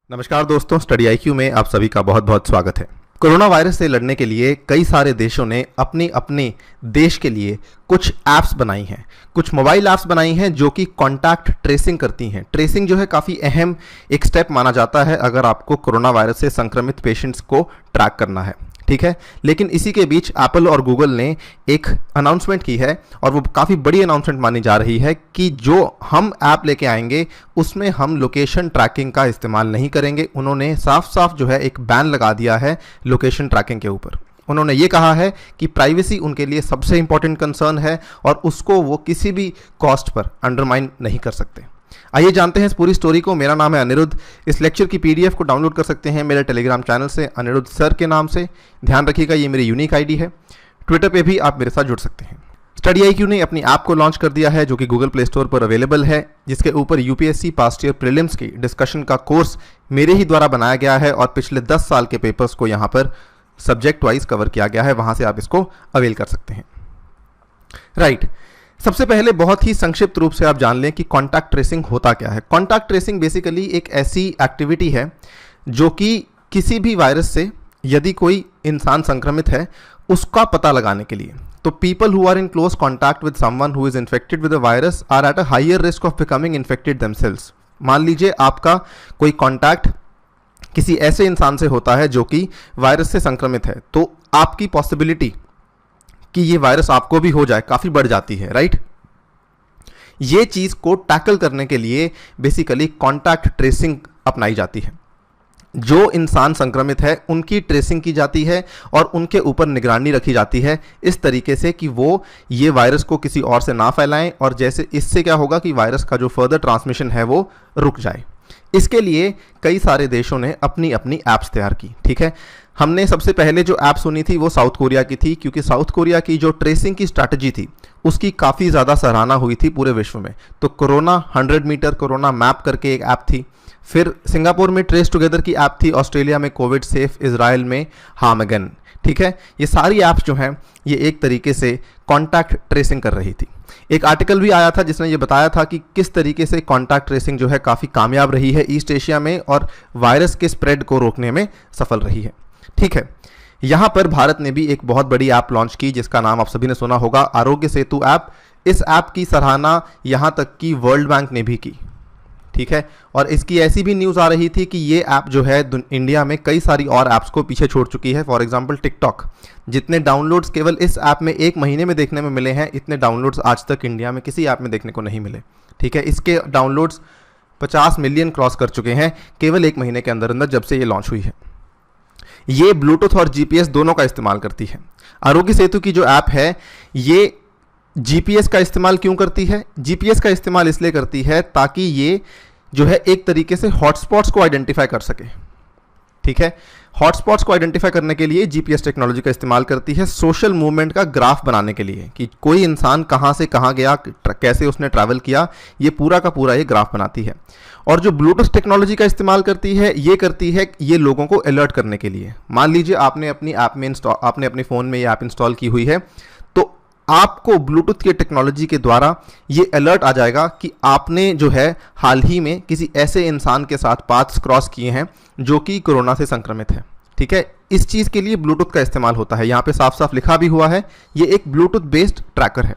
नमस्कार दोस्तों, study IQ में आप सभी का बहुत बहुत स्वागत है। कोरोना वायरस से लड़ने के लिए कई सारे देशों ने अपने अपने देश के लिए कुछ ऐप्स बनाई हैं, कुछ मोबाइल ऐप्स बनाई हैं जो कि कॉन्टैक्ट ट्रेसिंग करती हैं। ट्रेसिंग जो है काफ़ी अहम एक स्टेप माना जाता है अगर आपको कोरोना वायरस से संक्रमित पेशेंट्स को ट्रैक करना है, ठीक है। लेकिन इसी के बीच एप्पल और गूगल ने एक अनाउंसमेंट की है और वो काफ़ी बड़ी अनाउंसमेंट मानी जा रही है कि जो हम ऐप लेके आएंगे उसमें हम लोकेशन ट्रैकिंग का इस्तेमाल नहीं करेंगे। उन्होंने साफ साफ जो है एक बैन लगा दिया है लोकेशन ट्रैकिंग के ऊपर। उन्होंने ये कहा है कि प्राइवेसी उनके लिए सबसे इंपॉर्टेंट कंसर्न है और उसको वो किसी भी कॉस्ट पर अंडरमाइन नहीं कर सकते। आइए जानते हैं इस पूरी स्टोरी को। मेरा नाम है अनिरुद्ध। इस लेक्चर की पीडीएफ को डाउनलोड कर सकते हैं मेरे टेलीग्राम चैनल से अनिरुद्ध सर के नाम से। ध्यान रखिएगा ये मेरी यूनिक आईडी है। ट्विटर पे भी आप मेरे साथ जुड़ सकते हैं। स्टडी आईक्यू ने अपनी ऐप को लॉन्च कर दिया है जो कि गूगल प्ले स्टोर पर अवेलेबल है, जिसके ऊपर यूपीएससी पास्ट ईयर प्रीलिम्स की डिस्कशन का कोर्स मेरे ही द्वारा बनाया गया है और पिछले 10 साल के पेपर्स को यहाँ पर सब्जेक्ट वाइज कवर किया गया है। वहाँ से आप इसको अवेल कर सकते हैं। राइट, सबसे पहले बहुत ही संक्षिप्त रूप से आप जान लें कि कॉन्टैक्ट ट्रेसिंग होता क्या है। कॉन्टैक्ट ट्रेसिंग बेसिकली एक ऐसी एक्टिविटी है जो कि किसी भी वायरस से यदि कोई इंसान संक्रमित है उसका पता लगाने के लिए, तो people who are in close contact with someone who is infected with a virus are at a higher risk of becoming infected themselves. मान लीजिए आपका कोई कॉन्टैक्ट किसी ऐसे इंसान से होता है जो कि वायरस से संक्रमित है, तो आपकी पॉसिबिलिटी कि ये वायरस आपको भी हो जाए काफ़ी बढ़ जाती है। राइट, ये चीज़ को टैकल करने के लिए बेसिकली कॉन्टैक्ट ट्रेसिंग अपनाई जाती है। जो इंसान संक्रमित है उनकी ट्रेसिंग की जाती है और उनके ऊपर निगरानी रखी जाती है इस तरीके से कि वो ये वायरस को किसी और से ना फैलाएं और जैसे इससे क्या होगा कि वायरस का जो फर्दर ट्रांसमिशन है वो रुक जाए। इसके लिए कई सारे देशों ने अपनी अपनी ऐप्स तैयार की, ठीक है। हमने सबसे पहले जो ऐप सुनी थी वो साउथ कोरिया की थी, क्योंकि साउथ कोरिया की जो ट्रेसिंग की स्ट्रैटेजी थी उसकी काफ़ी ज़्यादा सराहना हुई थी पूरे विश्व में। तो कोरोना 100 मीटर कोरोना मैप करके एक ऐप थी, फिर सिंगापुर में ट्रेस टुगेदर की ऐप थी, ऑस्ट्रेलिया में कोविड सेफ, इजराइल में हार्मगन, ठीक है। ये सारी ऐप्स जो हैं ये एक तरीके से कॉन्टैक्ट ट्रेसिंग कर रही थी। एक आर्टिकल भी आया था जिसने ये बताया था कि किस तरीके से कॉन्टैक्ट ट्रेसिंग जो है काफ़ी कामयाब रही है ईस्ट एशिया में और वायरस के स्प्रेड को रोकने में सफल रही है, ठीक है। यहाँ पर भारत ने भी एक बहुत बड़ी ऐप लॉन्च की जिसका नाम आप सभी ने सुना होगा, आरोग्य सेतु ऐप। इस ऐप की सराहना यहाँ तक कि वर्ल्ड बैंक ने भी की, ठीक है। और इसकी ऐसी भी न्यूज़ आ रही थी कि ये ऐप जो है इंडिया में कई सारी और ऐप्स को पीछे छोड़ चुकी है। फॉर एग्जांपल टिकटॉक, जितने डाउनलोड्स केवल इस ऐप में एक महीने में देखने में मिले हैं, इतने डाउनलोड्स आज तक इंडिया में किसी ऐप में देखने को नहीं मिले, ठीक है। इसके डाउनलोड्स 50 मिलियन क्रॉस कर चुके हैं केवल एक महीने के अंदर अंदर जब से ये लॉन्च हुई है। ये ब्लूटूथ और जीपीएस दोनों का इस्तेमाल करती है। आरोग्य सेतु की जो ऐप है ये जीपीएस का इस्तेमाल क्यों करती है? जीपीएस का इस्तेमाल इसलिए करती है ताकि ये जो है एक तरीके से हॉटस्पॉट्स को आइडेंटिफाई कर सके, ठीक है। हॉटस्पॉट्स को आइडेंटिफाई करने के लिए जीपीएस टेक्नोलॉजी का इस्तेमाल करती है सोशल मूवमेंट का ग्राफ बनाने के लिए कि कोई इंसान कहाँ से कहाँ गया, कैसे उसने ट्रैवल किया, ये पूरा का पूरा ये ग्राफ बनाती है। और जो ब्लूटूथ टेक्नोलॉजी का इस्तेमाल करती है ये लोगों को अलर्ट करने के लिए। मान लीजिए आपने अपनी ऐप में आपने अपने फ़ोन में ये ऐप इंस्टॉल की हुई है, तो आपको ब्लूटूथ की टेक्नोलॉजी के द्वारा ये अलर्ट आ जाएगा कि आपने जो है हाल ही में किसी ऐसे इंसान के साथ पाथ्स क्रॉस किए हैं जो कि कोरोना से संक्रमित है, ठीक है। इस चीज़ के लिए ब्लूटूथ का इस्तेमाल होता है। यहाँ पे साफ साफ लिखा भी हुआ है, ये एक ब्लूटूथ बेस्ड ट्रैकर है।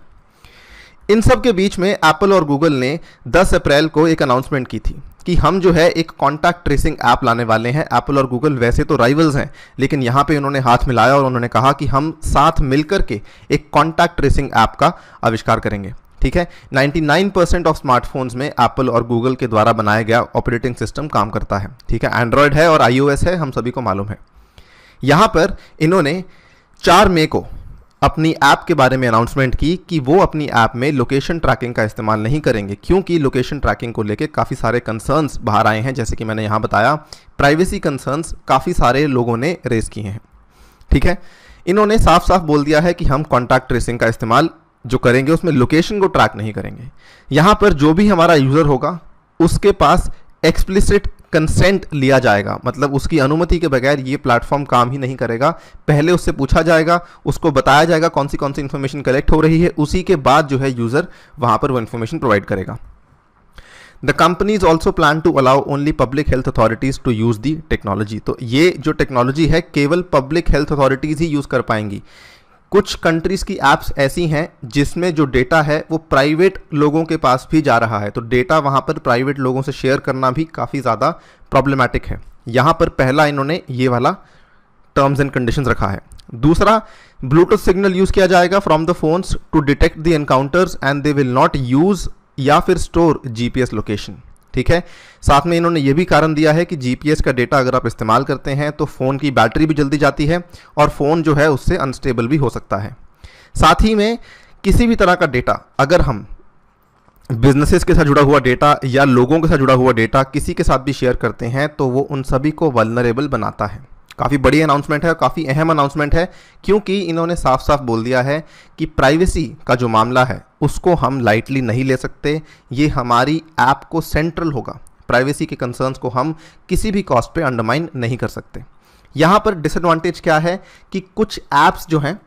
इन सब के बीच में एप्पल और गूगल ने 10 अप्रैल को एक अनाउंसमेंट की थी कि हम जो है एक कॉन्टैक्ट ट्रेसिंग ऐप लाने वाले हैं। एप्पल और गूगल वैसे तो राइवल्स हैं, लेकिन यहाँ पे उन्होंने हाथ मिलाया और उन्होंने कहा कि हम साथ मिलकर के एक कॉन्टैक्ट ट्रेसिंग ऐप का आविष्कार करेंगे, ठीक है। 99% ऑफ स्मार्टफोन्स में एप्पल और गूगल के द्वारा बनाया गया ऑपरेटिंग सिस्टम काम करता है, ठीक है। एंड्रॉयड है और iOS है, हम सभी को मालूम है। यहाँ पर इन्होंने 4 मई को अपनी ऐप के बारे में अनाउंसमेंट की कि वो अपनी ऐप में लोकेशन ट्रैकिंग का इस्तेमाल नहीं करेंगे, क्योंकि लोकेशन ट्रैकिंग को लेके काफ़ी सारे कंसर्न्स बाहर आए हैं। जैसे कि मैंने यहाँ बताया, प्राइवेसी कंसर्न्स काफ़ी सारे लोगों ने रेज किए हैं, ठीक है। इन्होंने साफ साफ बोल दिया है कि हम कॉन्टैक्ट ट्रेसिंग का इस्तेमाल जो करेंगे उसमें लोकेशन को ट्रैक नहीं करेंगे। यहाँ पर जो भी हमारा यूज़र होगा उसके पास एक्सप्लिसिट कंसेंट लिया जाएगा, मतलब उसकी अनुमति के बगैर ये प्लेटफॉर्म काम ही नहीं करेगा। पहले उससे पूछा जाएगा, उसको बताया जाएगा कौन सी इन्फॉर्मेशन कलेक्ट हो रही है, उसी के बाद जो है यूज़र वहाँ पर वो इन्फॉर्मेशन प्रोवाइड करेगा। The companies also plan to allow only public health authorities to use the technology. तो ये जो टेक्नोलॉजी है केवल पब्लिक हेल्थ अथॉरिटीज ही यूज कर पाएंगी। कुछ कंट्रीज की एप्स ऐसी हैं जिसमें जो डेटा है वो प्राइवेट लोगों के पास भी जा रहा है, तो डेटा वहां पर प्राइवेट लोगों से शेयर करना भी काफ़ी ज़्यादा प्रॉब्लमैटिक है। यहां पर पहला इन्होंने ये वाला टर्म्स एंड कंडीशंस रखा है। दूसरा, ब्लूटूथ सिग्नल यूज किया जाएगा from the phones to detect the encounters and they will not use या फिर स्टोर जीपीएस लोकेशन। ठीक है, साथ में इन्होंने ये भी कारण दिया है कि जीपीएस का डेटा अगर आप इस्तेमाल करते हैं तो फ़ोन की बैटरी भी जल्दी जाती है और फ़ोन जो है उससे अनस्टेबल भी हो सकता है। साथ ही में किसी भी तरह का डेटा अगर हम बिजनेसेस के साथ जुड़ा हुआ डेटा या लोगों के साथ जुड़ा हुआ डेटा किसी के साथ भी शेयर करते हैं तो वो उन सभी को वल्नरेबल बनाता है। काफ़ी बड़ी अनाउंसमेंट है और काफ़ी अहम अनाउंसमेंट है, क्योंकि इन्होंने साफ साफ बोल दिया है कि प्राइवेसी का जो मामला है उसको हम लाइटली नहीं ले सकते। ये हमारी ऐप को सेंट्रल होगा, प्राइवेसी के कंसर्न्स को हम किसी भी कॉस्ट पे अंडरमाइन नहीं कर सकते। यहाँ पर डिसएडवांटेज क्या है कि कुछ ऐप्स जो हैं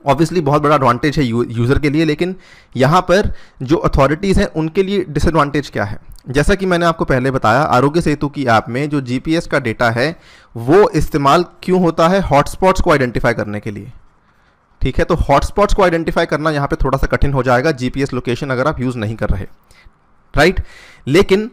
ऑब्वियसली बहुत बड़ा एडवांटेज है यूज़र के लिए, लेकिन यहाँ पर जो अथॉरिटीज़ हैं उनके लिए डिसएडवांटेज क्या है। जैसा कि मैंने आपको पहले बताया, आरोग्य सेतु की ऐप में जो जीपीएस का डेटा है वो इस्तेमाल क्यों होता है, हॉटस्पॉट्स को आइडेंटिफाई करने के लिए। ठीक है, तो हॉटस्पॉट्स को आइडेंटिफाई करना यहाँ पे थोड़ा सा कठिन हो जाएगा जीपीएस लोकेशन अगर आप यूज़ नहीं कर रहे, राइट। लेकिन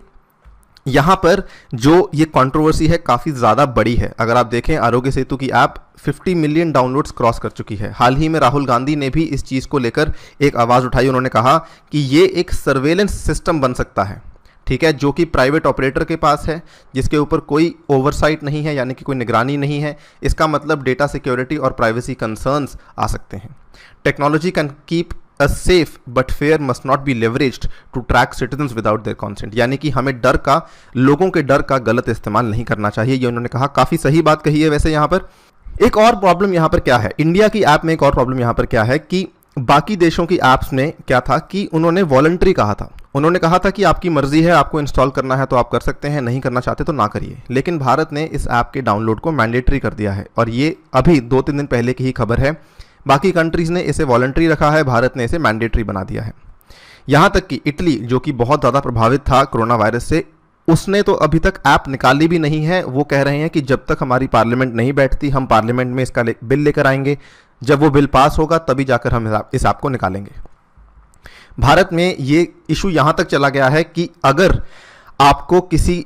यहाँ पर जो ये कंट्रोवर्सी है काफ़ी ज़्यादा बड़ी है। अगर आप देखें, आरोग्य सेतु की ऐप 50 मिलियन डाउनलोड्स क्रॉस कर चुकी है। हाल ही में राहुल गांधी ने भी इस चीज़ को लेकर एक आवाज़ उठाई। उन्होंने कहा कि ये एक सर्वेलेंस सिस्टम बन सकता है, ठीक है, जो कि प्राइवेट ऑपरेटर के पास है, जिसके ऊपर कोई ओवरसाइट नहीं है, यानी कि कोई निगरानी नहीं है। इसका मतलब डेटा सिक्योरिटी और प्राइवेसी कंसर्न्स आ सकते हैं। Technology can keep a safe but fair must not be leveraged to track citizens without their consent. यानी कि हमें डर का, लोगों के डर का गलत इस्तेमाल नहीं करना चाहिए, ये उन्होंने कहा। काफ़ी सही बात कही है। वैसे यहाँ पर एक और प्रॉब्लम यहाँ पर क्या है, इंडिया की ऐप में एक और प्रॉब्लम यहाँ पर क्या है कि बाकी देशों की ऐप्स में क्या था कि उन्होंने वॉलंटरी कहा था। उन्होंने कहा था कि आपकी मर्जी है, आपको इंस्टॉल करना है तो आप कर सकते हैं, नहीं करना चाहते तो ना करिए। लेकिन भारत ने इस ऐप के डाउनलोड को मैंडेटरी कर दिया है और ये अभी 2-3 दिन पहले की ही खबर है। बाकी कंट्रीज़ ने इसे वॉलंटरी रखा है, भारत ने इसे मैंडेटरी बना दिया है। यहाँ तक कि इटली, जो कि बहुत ज़्यादा प्रभावित था कोरोना वायरस से, उसने तो अभी तक ऐप निकाली भी नहीं है। वो कह रहे हैं कि जब तक हमारी पार्लियामेंट नहीं बैठती हम पार्लियामेंट में इसका बिल लेकर आएंगे, जब वो बिल पास होगा तभी जाकर हम इस ऐप को निकालेंगे। भारत में ये इशू यहाँ तक चला गया है कि अगर आपको किसी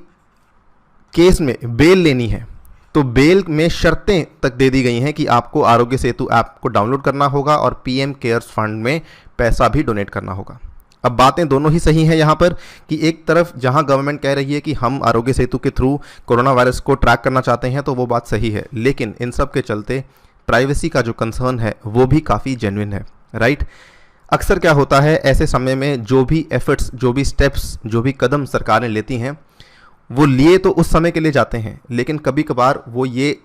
केस में बेल लेनी है तो बेल में शर्तें तक दे दी गई हैं कि आपको आरोग्य सेतु ऐप को डाउनलोड करना होगा और पीएम केयर्स फंड में पैसा भी डोनेट करना होगा। अब बातें दोनों ही सही हैं यहाँ पर कि एक तरफ जहाँ गवर्नमेंट कह रही है कि हम आरोग्य सेतु के थ्रू कोरोना वायरस को ट्रैक करना चाहते हैं तो वो बात सही है, लेकिन इन सब के चलते प्राइवेसी का जो कंसर्न है वो भी काफ़ी जेन्युइन है, राइट। अक्सर क्या होता है ऐसे समय में, जो भी एफर्ट्स, जो भी स्टेप्स, जो भी कदम सरकारें लेती हैं वो लिए तो उस समय के लिए जाते हैं, लेकिन कभी कभार वो ये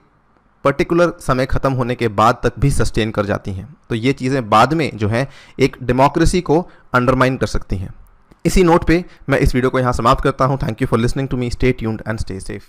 पर्टिकुलर समय ख़त्म होने के बाद तक भी सस्टेन कर जाती हैं। तो ये चीज़ें बाद में जो है एक डेमोक्रेसी को अंडरमाइन कर सकती हैं। इसी नोट पे मैं इस वीडियो को यहाँ समाप्त करता हूँ। Thank you for listening to me. Stay tuned and stay safe.